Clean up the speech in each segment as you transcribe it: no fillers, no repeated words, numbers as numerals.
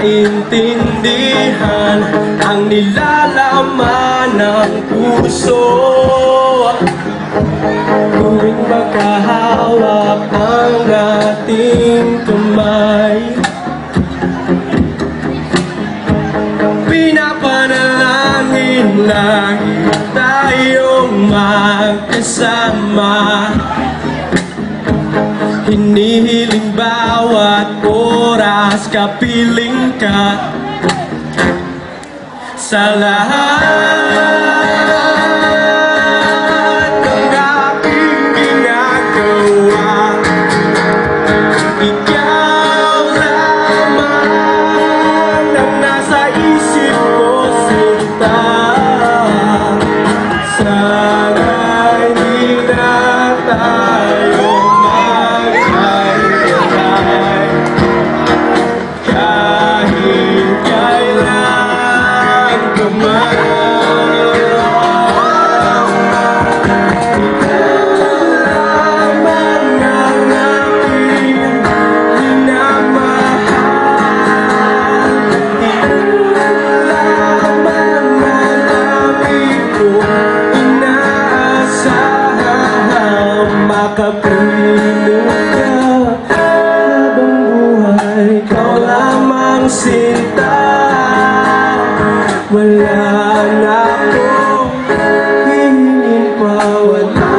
maintindihan ang nilalaman ng puso. Tuwing magkahawak ang ating kamay, pinapanalangin lagi tayong magkasama. Hinihiling bawat oras kapiling ka sa lahat ng aking ginagawa. Ikaw lamang ang nasa isip ko, sinta. Sana hindi na tayo magkahiwalay, kahit kailan pa man. Makapiling ka habang buhay, ikaw lamang sinta. Wala na akong hihingin pa, wala.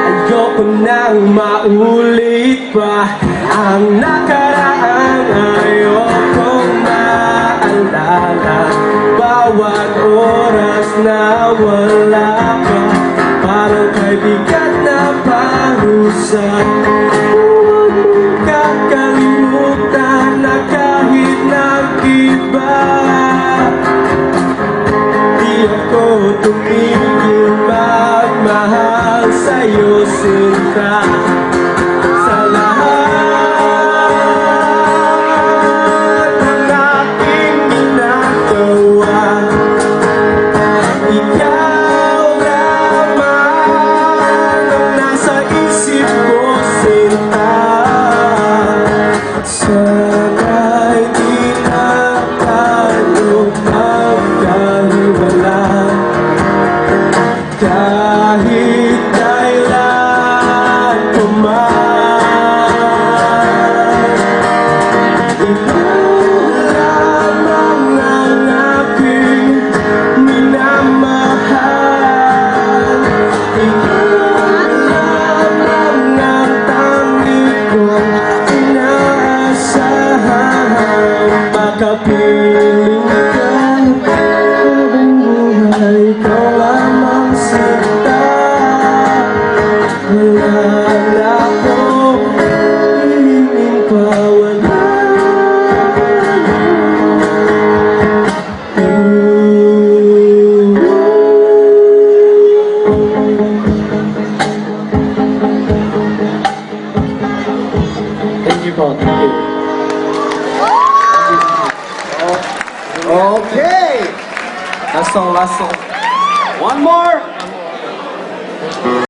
Ayoko nang maulit pa ang nakaraan. Ayokong maalala bawat oras na wala ka. Parang kay bigat na parusa. Huwag mong kakalimutan na kahit nag-iba, di ako tumigil magmahal sa'yo, sinta. Sa lahat ng aking ginagawa, ikaw lamang ang nasa isip ko, sinta. Sana'y di na tayo magkahiwalay, kahit kailan pa man. Ikaw lamang ang aking minamahal. Ikaw lamang ang tanging kong inaasahan. Makapiling ka habang buhay, ikaw lamang sinta. Wala na akong hihingin pa, wala. Thank you, Paul. Thank you. Okay. Last song, last song. One more.